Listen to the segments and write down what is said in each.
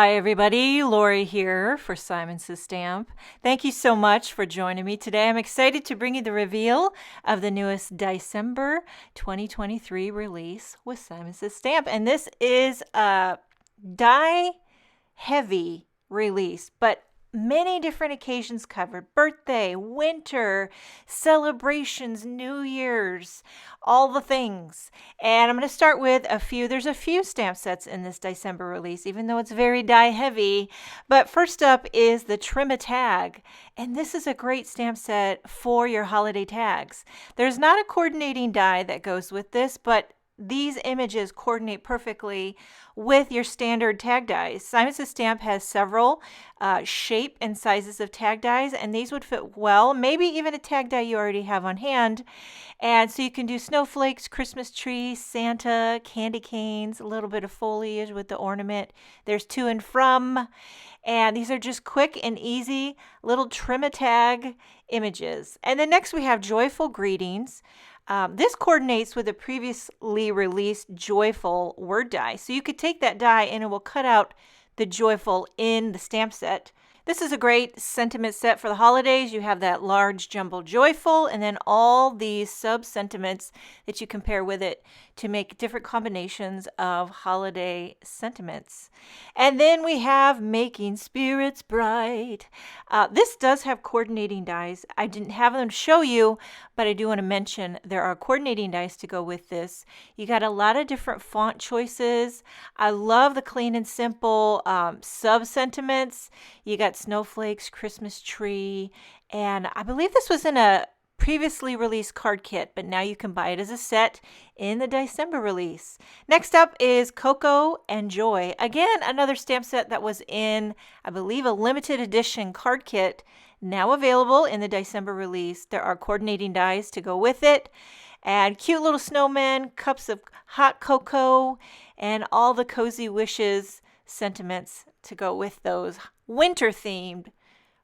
Hi everybody, Lori here for Simon Says Stamp. Thank you so much for joining me today. I'm excited to bring you the reveal of the newest DieCember 2023 release with Simon Says Stamp. And this is a die heavy release, but many different occasions covered: birthday, winter, celebrations, New Year's, all the things. And I'm going to start with there's a few stamp sets in this DieCember release, even though it's very die heavy. But first up is the Trim a Tag. And this is a great stamp set for your holiday tags. There's not a coordinating die that goes with this, but these images coordinate perfectly with your standard tag dies. Simon Says Stamp has several shape and sizes of tag dies, and these would fit well, maybe even a tag die you already have on hand. And so you can do snowflakes, Christmas trees, Santa, candy canes, a little bit of foliage with the ornament. There's to and from. And these are just quick and easy little Trim a Tag images. And then next we have Joyful Greetings. This coordinates with the previously released Joyful word die. So you could take that die and it will cut out the Joyful in the stamp set. This is a great sentiment set for the holidays. You have that large jumbo Joyful and then all these sub-sentiments that you can pair with it to make different combinations of holiday sentiments. And then we have Making Spirits Bright. This does have coordinating dies. I didn't have them show you, but I do want to mention there are coordinating dies to go with this. You got a lot of different font choices. I love the clean and simple sub-sentiments. You got snowflakes, Christmas tree, and I believe this was in a previously released card kit, but now you can buy it as a set in the DieCember release. Next up is Cocoa and Joy. Again, another stamp set that was in, I believe, a limited edition card kit, now available in the DieCember release. There are coordinating dies to go with it, and cute little snowmen, cups of hot cocoa, and all the cozy wishes sentiments to go with those winter-themed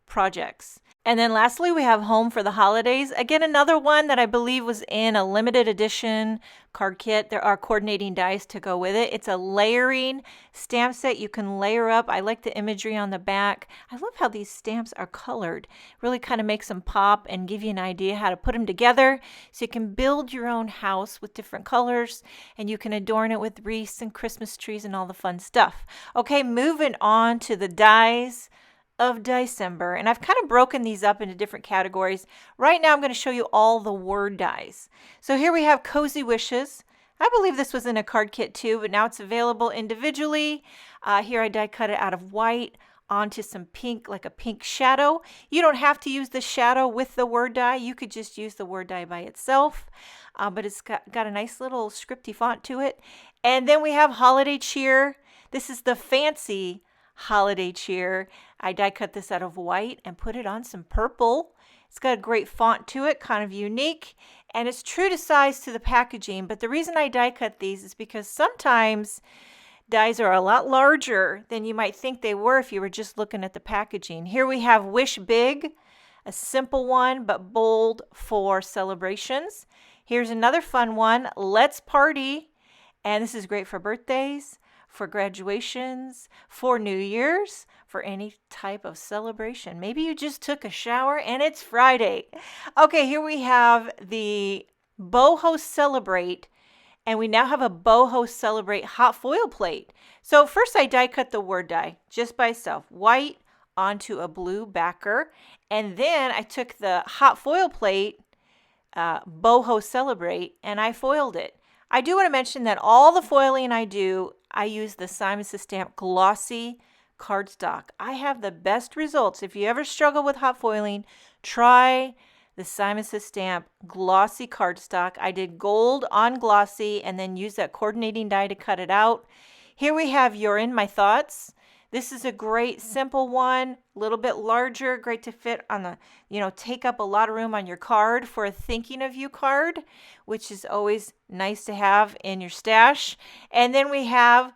projects. And then lastly, we have Home for the Holidays. Again, another one that I believe was in a limited edition card kit. There are coordinating dies to go with it. It's a layering stamp set. You can layer up. I like the imagery on the back. I love how these stamps are colored. Really kind of makes them pop and give you an idea how to put them together. So you can build your own house with different colors and you can adorn it with wreaths and Christmas trees and all the fun stuff. Okay, moving on to the dies of DieCember, and I've kind of broken these up into different categories. Right now I'm going to show you all the word dies. So here we have Cozy Wishes. I believe this was in a card kit too, but now it's available individually. Here I die cut it out of white onto some pink, like a pink shadow. You don't have to use the shadow with the word die. You could just use the word die by itself, but it's got a nice little scripty font to it. And then we have Holiday Cheer. This is the fancy Holiday Cheer. I die cut this out of white and put it on some purple. It's got a great font to it, kind of unique, and it's true to size to the packaging. But the reason I die cut these is because sometimes dies are a lot larger than you might think they were if you were just looking at the packaging. Here we have Wish Big, a simple one but bold for celebrations. Here's another fun one, Let's Party, and this is great for birthdays, for graduations, for New Year's, for any type of celebration. Maybe you just took a shower and it's Friday. Okay, here we have the Boho Celebrate, and we now have a Boho Celebrate hot foil plate. So first I die cut the word die just by itself, white onto a blue backer, and then I took the hot foil plate, Boho Celebrate, and I foiled it. I do want to mention that all the foiling I do, I use the Simon Says Stamp glossy cardstock. I have the best results. If you ever struggle with hot foiling, try the Simon Says Stamp glossy cardstock. I did gold on glossy and then used that coordinating die to cut it out. Here we have You're in My Thoughts. This is a great simple one, a little bit larger, great to fit on the, take up a lot of room on your card for a thinking of you card, which is always nice to have in your stash. And then we have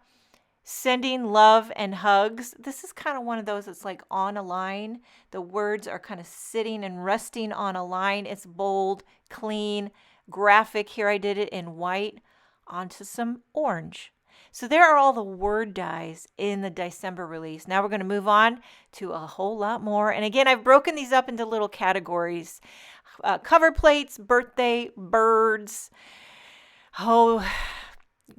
Sending Love and Hugs. This is kind of one of those that's like on a line. The words are kind of sitting and resting on a line. It's bold, clean, graphic. Here I did it in white onto some orange. So there are all the word dies in the DieCember release. Now we're going to move on to a whole lot more. And again, I've broken these up into little categories. Cover plates, birthday, birds,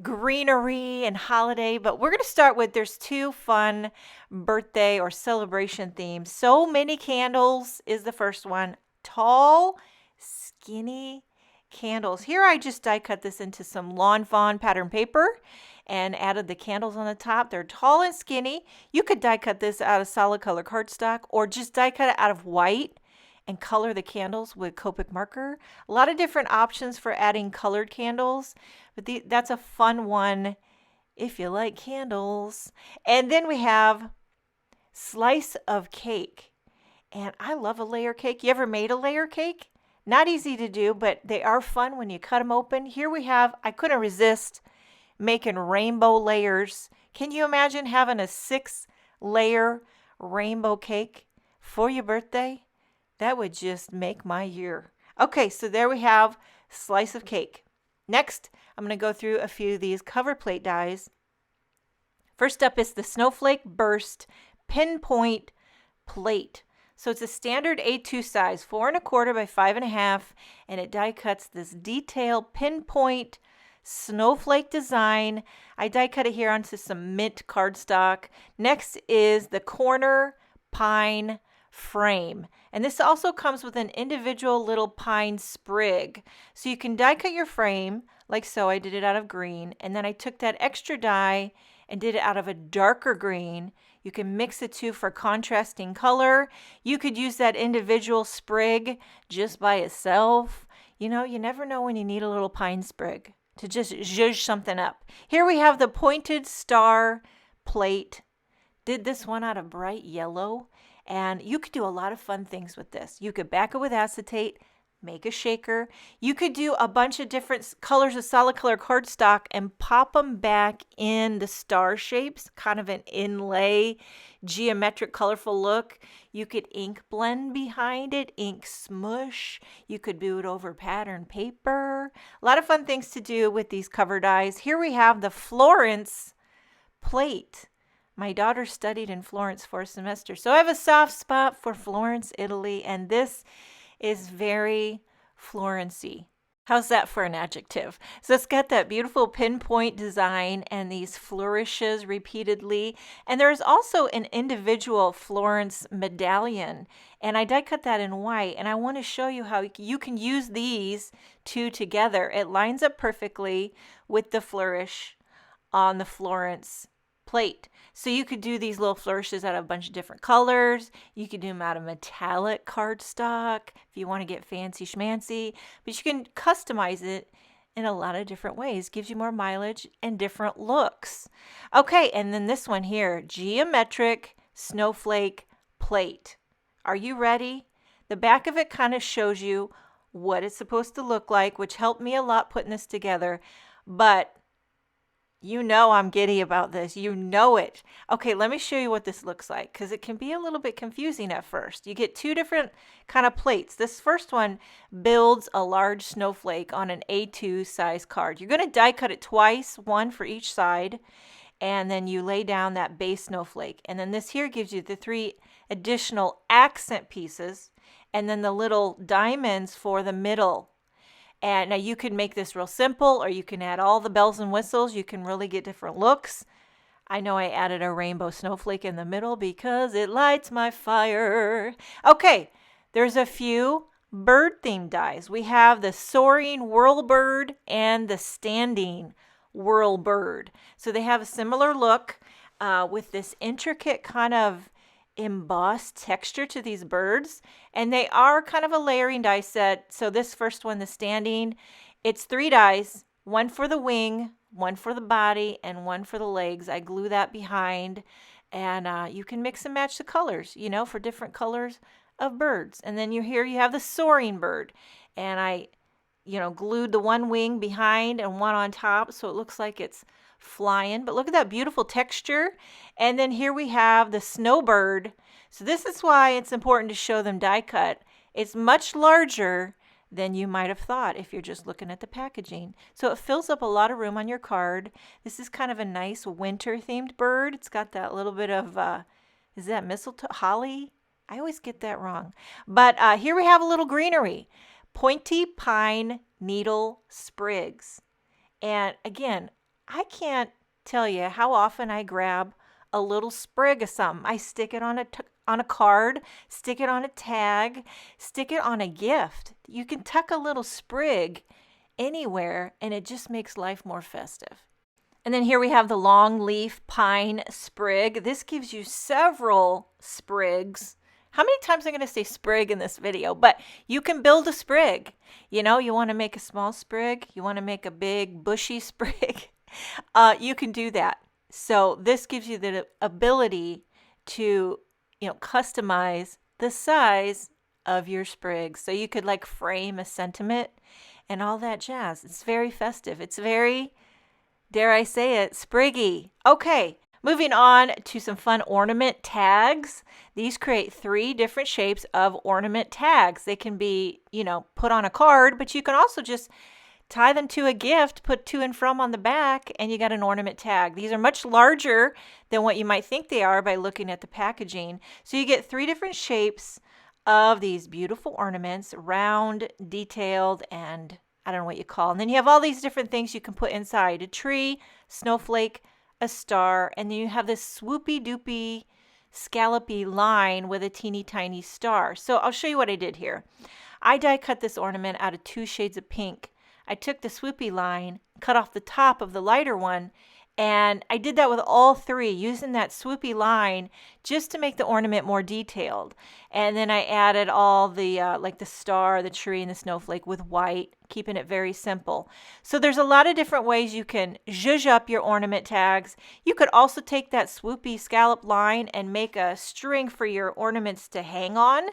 greenery and holiday. But we're going to start with, there's two fun birthday or celebration themes. So many candles is the first one. Tall, skinny candles. Here I just die cut this into some Lawn Fawn pattern paper and added the candles on the top. They're tall and skinny. You could die cut this out of solid color cardstock or just die cut it out of white and color the candles with Copic marker. A lot of different options for adding colored candles, but that's a fun one if you like candles. And then we have slice of cake. And I love a layer cake. You ever made a layer cake? Not easy to do, but they are fun when you cut them open. Here we have, I couldn't resist making rainbow layers. Can you imagine having a 6-layer rainbow cake for your birthday? That would just make my year. Okay, so there we have slice of cake. Next, I'm going to go through a few of these cover plate dies. First up is the Snowflake Burst Pinpoint Plate. So it's a standard A2 size, 4 1/4 by 5 1/2, and it die cuts this detailed pinpoint snowflake design. I die cut it here onto some mint cardstock. Next is the corner pine frame. And this also comes with an individual little pine sprig. So you can die cut your frame like so. I did it out of green, and then I took that extra die and did it out of a darker green. You can mix the two for contrasting color. You could use that individual sprig just by itself. You know, you never know when you need a little pine sprig to just zhuzh something up. Here we have the pointed star plate. Did this one out of bright yellow. And you could do a lot of fun things with this. You could back it with acetate, make a shaker. You could do a bunch of different colors of solid color cardstock and pop them back in the star shapes, kind of an inlay, geometric, colorful look. You could ink blend behind it, ink smush. You could do it over pattern paper. A lot of fun things to do with these cover dies. Here we have the Florence plate. My daughter studied in Florence for a semester, so I have a soft spot for Florence, Italy, and this is very Florency. How's that for an adjective? So it's got that beautiful pinpoint design and these flourishes repeatedly. And there's also an individual Florence medallion. And I die cut that in white. And I want to show you how you can use these two together. It lines up perfectly with the flourish on the Florence plate. So you could do these little flourishes out of a bunch of different colors. You could do them out of metallic cardstock if you want to get fancy schmancy. But you can customize it in a lot of different ways. Gives you more mileage and different looks. Okay, and then this one here, geometric snowflake plate. Are you ready? The back of it kind of shows you what it's supposed to look like, which helped me a lot putting this together. But you know I'm giddy about this. You know it. Okay, let me show you what this looks like because it can be a little bit confusing at first. You get two different kind of plates. This first one builds a large snowflake on an A2 size card. You're going to die cut it twice, one for each side, and then you lay down that base snowflake. And then this here gives you the 3 additional accent pieces and then the little diamonds for the middle. And now you could make this real simple, or you can add all the bells and whistles. You can really get different looks. I know I added a rainbow snowflake in the middle because it lights my fire. Okay, there's a few bird-themed dies. We have the soaring whirlbird and the standing whirlbird. So they have a similar look with this intricate kind of embossed texture to these birds, and they are kind of a layering die set. So this first one, the standing, it's 3 dies, one for the wing, one for the body, and one for the legs. I glue that behind, and you can mix and match the colors, you know, for different colors of birds. And then you have the soaring bird, and I glued the one wing behind and one on top, so it looks like it's flying. But look at that beautiful texture. And then here we have the snowbird. So this is why it's important to show them die cut. It's much larger than you might have thought if you're just looking at the packaging. So it fills up a lot of room on your card. This is kind of a nice winter themed bird. It's got that little bit of, is that mistletoe? Holly? I always get that wrong. But here we have a little greenery. Pointy pine needle sprigs. And again, I can't tell you how often I grab a little sprig of something. I stick it on a card, stick it on a tag, stick it on a gift. You can tuck a little sprig anywhere, and it just makes life more festive. And then here we have the long leaf pine sprig. This gives you several sprigs. How many times am I going to say sprig in this video? But you can build a sprig. You know, you want to make a small sprig. You want to make a big bushy sprig. You can do that. So this gives you the ability to, customize the size of your sprigs. So you could like frame a sentiment and all that jazz. It's very festive. It's very, dare I say it, spriggy. Okay, moving on to some fun ornament tags. These create 3 different shapes of ornament tags. They can be, put on a card, but you can also just tie them to a gift, put to and from on the back, and you got an ornament tag. These are much larger than what you might think they are by looking at the packaging. So you get 3 different shapes of these beautiful ornaments, round, detailed, and I don't know what you call them. And then you have all these different things you can put inside: a tree, snowflake, a star, and then you have this swoopy doopy scallopy line with a teeny tiny star. So I'll show you what I did here. I die cut this ornament out of 2 shades of pink. I took the swoopy line, cut off the top of the lighter one, and I did that with all 3, using that swoopy line just to make the ornament more detailed. And then I added all the, like the star, the tree, and the snowflake with white, keeping it very simple. So there's a lot of different ways you can zhuzh up your ornament tags. You could also take that swoopy scallop line and make a string for your ornaments to hang on,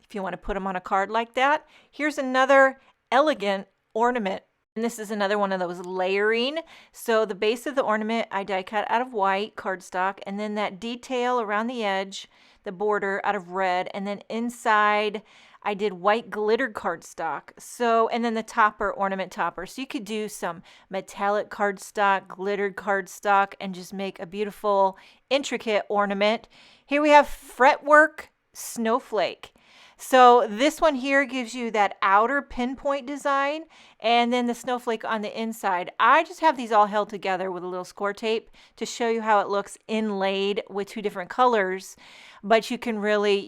if you want to put them on a card like that. Here's another elegant ornament. And this is another one of those layering. So the base of the ornament I die cut out of white cardstock, and then that detail around the edge, the border, out of red, and then inside I did white glittered cardstock. So, and then the topper, ornament topper. So you could do some metallic cardstock, glittered cardstock, and just make a beautiful, intricate ornament. Here we have fretwork snowflake. So this one here gives you that outer pinpoint design, and then the snowflake on the inside. I just have these all held together with a little score tape to show you how it looks inlaid with 2 different colors. But you can really,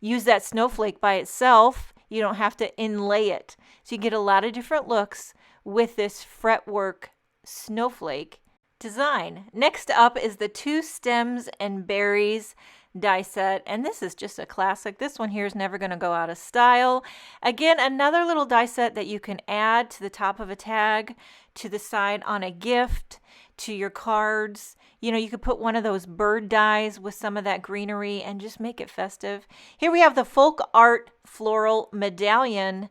use that snowflake by itself. You don't have to inlay it. So you get a lot of different looks with this fretwork snowflake design. Next up is the 2 stems and berries die set, and this is just a classic. This one here is never going to go out of style. Again, another little die set that you can add to the top of a tag, to the side on a gift, to your cards. You could put one of those bird dies with some of that greenery and just make it festive. Here we have the folk art floral medallion.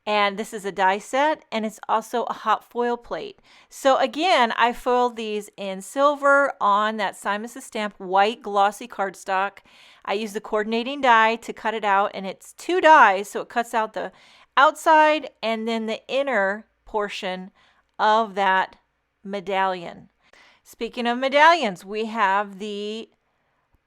And this is a die set, and it's also a hot foil plate. So again, I foiled these in silver on that Simon Says Stamp white glossy cardstock. I used the coordinating die to cut it out, and it's 2 dies, so it cuts out the outside and then the inner portion of that medallion. Speaking of medallions, we have the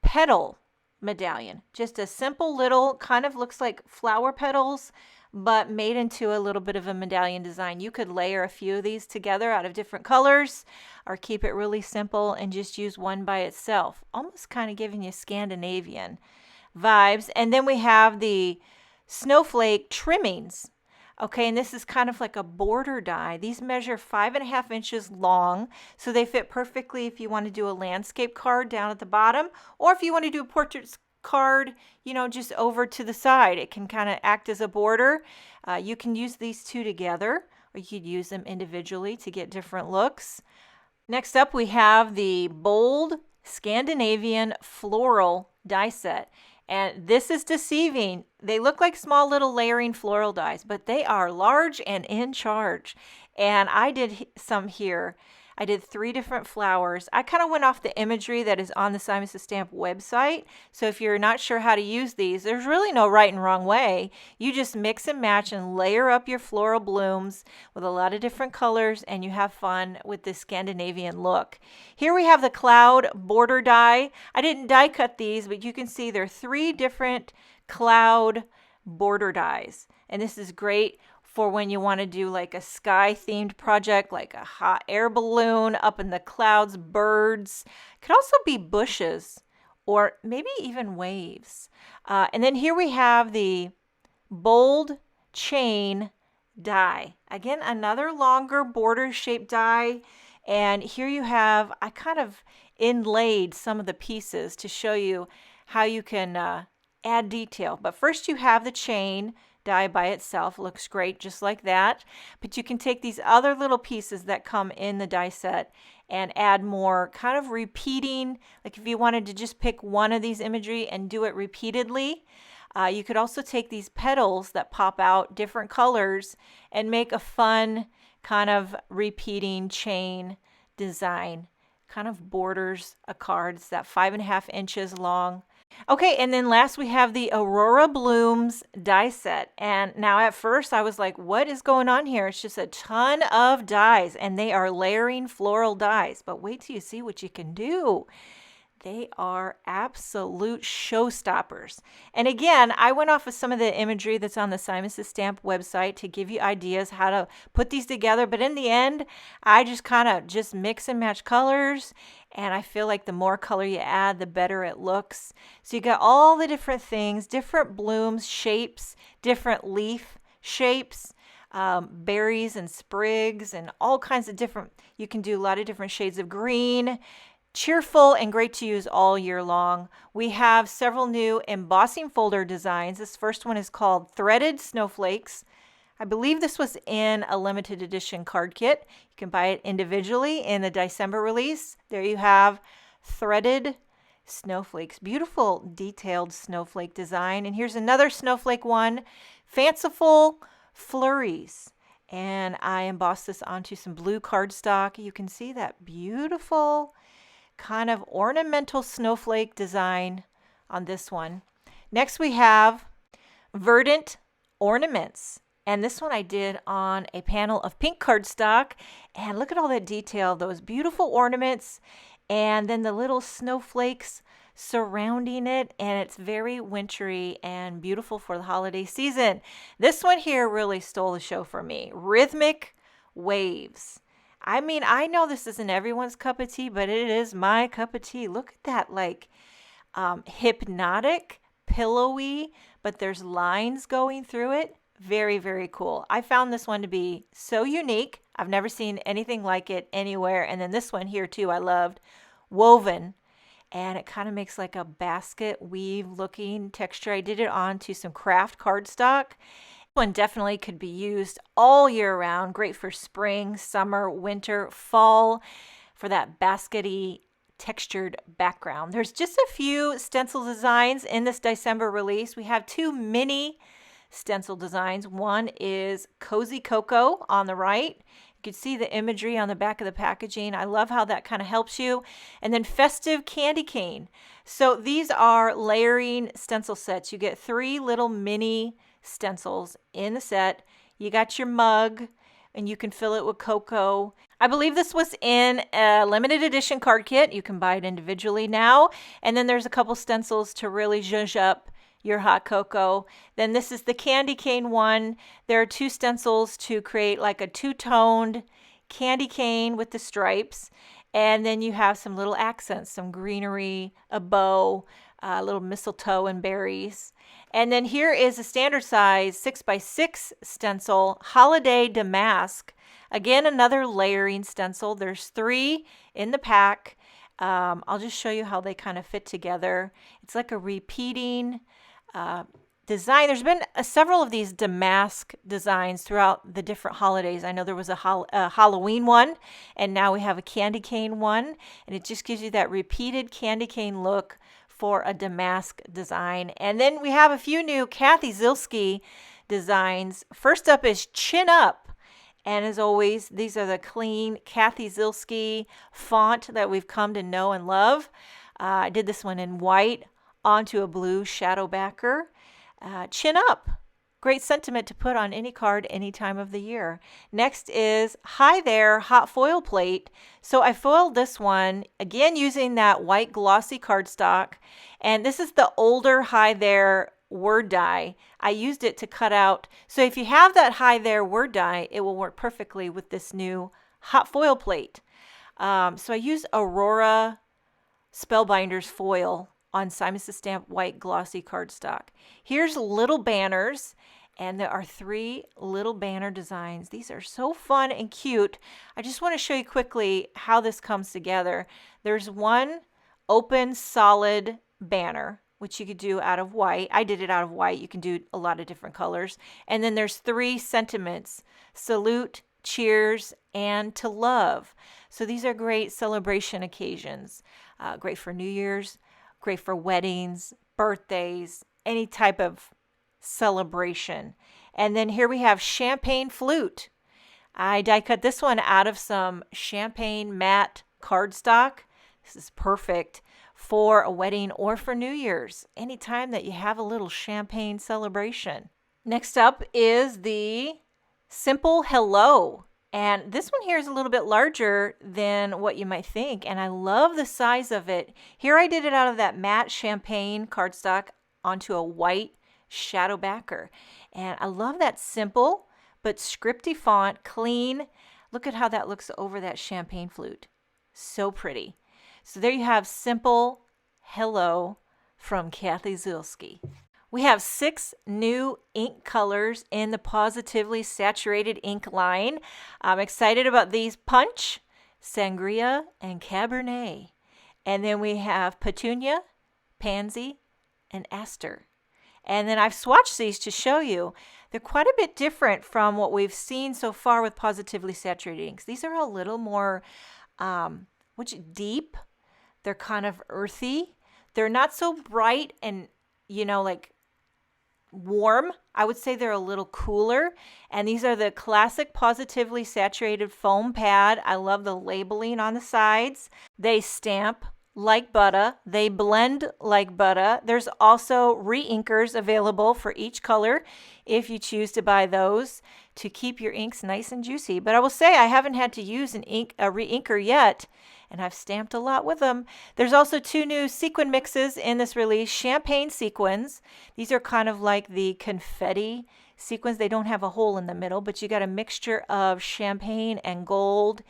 petal medallion. Just a simple little, kind of looks like flower petals, but made into a little bit of a medallion design. You could layer a few of these together out of different colors, or keep it really simple and just use one by itself. Almost kind of giving you Scandinavian vibes. And then we have the snowflake trimmings. Okay, and this is kind of like a border die. These measure 5.5 inches long, so they fit perfectly if you want to do a landscape card down at the bottom, or if you want to do a portrait card, just over to the side. It can kind of act as a border. You can use these 2 together, or you could use them individually to get different looks. Next up, we have the bold Scandinavian floral die set. And this is deceiving. They look like small little layering floral dies, but they are large and in charge. And I did some here. I did 3 different flowers. I kind of went off the imagery that is on the Simon Says Stamp website. So if you're not sure how to use these, there's really no right and wrong way. You just mix and match and layer up your floral blooms with a lot of different colors, and you have fun with this Scandinavian look. Here we have the cloud border die. I didn't die cut these, but you can see there are 3 different cloud border dies. And this is great for when you want to do like a sky themed project, like a hot air balloon up in the clouds, birds. It could also be bushes or maybe even waves. And then here we have the bold chain die. Again, another longer border shaped die. And here you have, I kind of inlaid some of the pieces to show you how you can add detail. But first you have the chain die by itself. It looks great just like that. But you can take these other little pieces that come in the die set and add more kind of repeating. Like if you wanted to just pick one of these imagery and do it repeatedly, you could also take these petals that pop out different colors and make a fun kind of repeating chain design. Kind of borders a card. It's that 5.5 inches long. Okay, and then last we have the Aurora Blooms die set. And now at first I was like, what is going on here? It's just a ton of dies, and they are layering floral dies. But wait till you see what you can do. They are absolute showstoppers. And again, I went off of some of the imagery that's on the Simon Says Stamp website to give you ideas how to put these together. But in the end, I just kind of just mix and match colors. And I feel like the more color you add, the better it looks. So you got all the different things, different blooms, shapes, different leaf shapes. Berries and sprigs and all kinds of different, you can do a lot of different shades of green. Cheerful and great to use all year long. We have several new embossing folder designs. This first one is called Threaded Snowflakes. I believe this was in a limited edition card kit. You can buy it individually in the DieCember release. There you have Threaded Snowflakes. Beautiful detailed snowflake design. And here's another snowflake one, Fanciful Flurries. And I embossed this onto some blue cardstock. You can see that beautiful kind of ornamental snowflake design on this one. Next we have Verdant Ornaments. And this one I did on a panel of pink cardstock. And look at all that detail, those beautiful ornaments, and then the little snowflakes surrounding it. And it's very wintry and beautiful for the holiday season. This one here really stole the show for me. Rhythmic Waves. I mean, I know this isn't everyone's cup of tea, but it is my cup of tea. Look at that, like hypnotic, pillowy, but there's lines going through it. Very, very cool. I found this one to be so unique. I've never seen anything like it anywhere. And then this one here too, I loved. Woven. And it kind of makes like a basket weave looking texture. I did it onto some craft cardstock. One definitely could be used all year round. Great for spring, summer, winter, fall, for that baskety textured background. There's just a few stencil designs in this DieCember release. We have 2 mini stencil designs. One is Cozy Cocoa on the right. You can see the imagery on the back of the packaging. I love how that kind of helps you. And then Festive Candy Cane. So these are layering stencil sets. You get 3 little mini stencils in the set. You got your mug, and you can fill it with cocoa. I believe this was in a limited edition card kit. You can buy it individually now. And then there's a couple stencils to really zhuzh up your hot cocoa. Then this is the candy cane one. There are 2 stencils to create like a 2-toned candy cane with the stripes. And then you have some little accents, some greenery, a bow, a little mistletoe and berries. And then here is a standard size 6x6 stencil, Holiday Damask. Again, another layering stencil. There's 3 in the pack. I'll just show you how they kind of fit together. It's like a repeating design. There's been several of these damask designs throughout the different holidays. I know there was a Halloween one, and now we have a candy cane one. And it just gives you that repeated candy cane look for a damask design. And then we have a few new Kathy Zilski designs. First up is Chin Up. And as always, these are the clean Kathy Zilski font that we've come to know and love. I did this one in white onto a blue shadow backer. Chin up. Great sentiment to put on any card any time of the year. Next is Hi There hot foil plate. So I foiled this one, again using that white glossy cardstock. And this is the older Hi There word die. I used it to cut out. So if you have that Hi There word die, it will work perfectly with this new hot foil plate. So I used Aurora Spellbinders foil on Simon Says Stamp white glossy cardstock. Here's little banners, and there are 3 little banner designs. These are so fun and cute. I just want to show you quickly how this comes together. There's one open solid banner, which you could do out of white. I did it out of white. You can do a lot of different colors. And then there's 3 sentiments: salute, cheers, and to love. So these are great celebration occasions. Great for New Year's, great for weddings, birthdays, any type of celebration. And then here we have champagne flute. I die cut this one out of some champagne matte cardstock. This is perfect for a wedding or for New Year's, anytime that you have a little champagne celebration. Next up is the Simple Hello. And this one here is a little bit larger than what you might think, and I love the size of it. Here I did it out of that matte champagne cardstock onto a white shadow backer. And I love that simple but scripty font, clean. Look at how that looks over that champagne flute. So pretty. So there you have Simple Hello from Kathy Zilski. We have 6 new ink colors in the Positively Saturated Ink line. I'm excited about these: Punch, Sangria, and Cabernet. And then we have Petunia, Pansy, and Aster. And then I've swatched these to show you. They're quite a bit different from what we've seen so far with Positively Saturated inks. These are a little more deep. They're kind of earthy. They're not so bright and, like warm. I would say they're a little cooler. And these are the classic Positively Saturated foam pad. I love the labeling on the sides. They stamp like butter. They blend like butter. There's also re-inkers available for each color if you choose to buy those to keep your inks nice and juicy. But I will say I haven't had to use a re-inker yet, and I've stamped a lot with them. There's also 2 new sequin mixes in this release: champagne sequins. These are kind of like the confetti sequins. They don't have a hole in the middle, but you got a mixture of champagne and gold,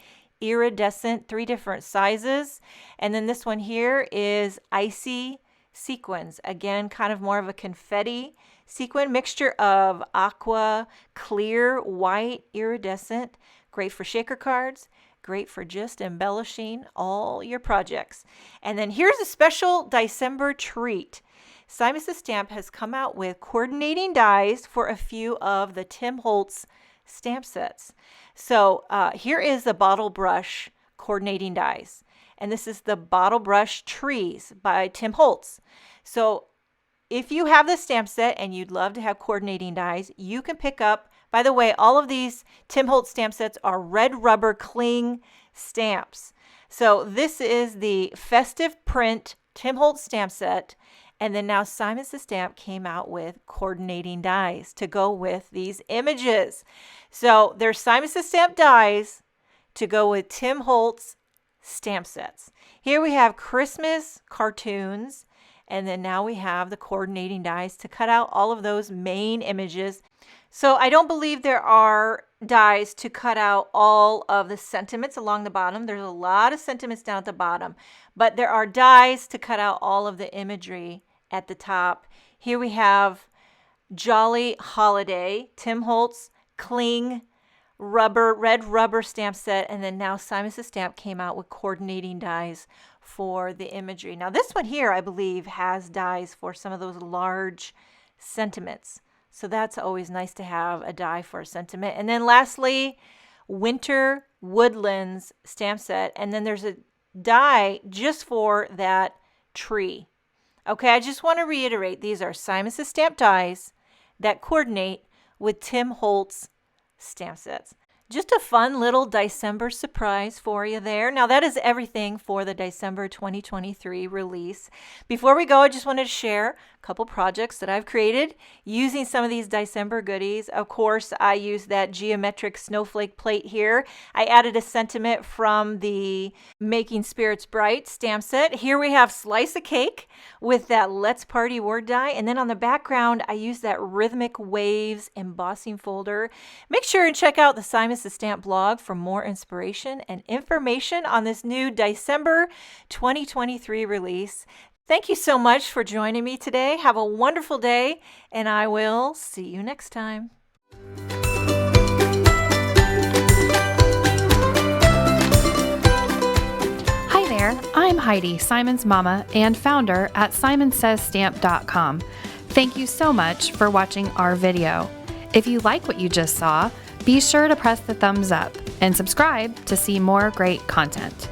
iridescent, 3 different sizes. And then this one here is icy sequins. Again, kind of more of a confetti sequin, mixture of aqua, clear, white, iridescent. Great for shaker cards. Great for just embellishing all your projects. And then here's a special DieCember treat. Simon Says Stamp has come out with coordinating dies for a few of the Tim Holtz stamp sets. So here is the bottle brush coordinating dies. And this is the bottle brush trees by Tim Holtz. So if you have this stamp set and you'd love to have coordinating dies, you can pick up. By the way, all of these Tim Holtz stamp sets are red rubber cling stamps. So this is the festive print Tim Holtz stamp set. And then now Simon Says Stamp came out with coordinating dies to go with these images. So there's Simon Says Stamp dies to go with Tim Holtz stamp sets. Here we have Christmas cartoons. And then now we have the coordinating dies to cut out all of those main images. So I don't believe there are dies to cut out all of the sentiments along the bottom. There's a lot of sentiments down at the bottom, but there are dies to cut out all of the imagery at the top. Here we have Jolly Holiday, Tim Holtz cling red rubber stamp set, and then now Simon Says Stamp came out with coordinating dies for the imagery. Now this one here, I believe, has dies for some of those large sentiments. So that's always nice to have a die for a sentiment. And then lastly, Winter Woodlands stamp set. And then there's a die just for that tree. Okay, I just want to reiterate, these are Simon Says Stamp dies that coordinate with Tim Holtz stamp sets. Just a fun little DieCember surprise for you there. Now that is everything for the DieCember 2023 release. Before we go, I just wanted to share a couple projects that I've created using some of these DieCember goodies. Of course, I used that geometric snowflake plate here. I added a sentiment from the Making Spirits Bright stamp set. Here we have Slice a Cake with that Let's Party word die. And then on the background, I used that Rhythmic Waves embossing folder. Make sure and check out the Simon Says Stamp blog for more inspiration and information on this new DieCember 2023 release. Thank you so much for joining me today. Have a wonderful day, and I will see you next time. Hi there, I'm Heidi, Simon's mama and founder at simonsaysstamp.com. Thank you so much for watching our video. If you like what you just saw, be sure to press the thumbs up and subscribe to see more great content.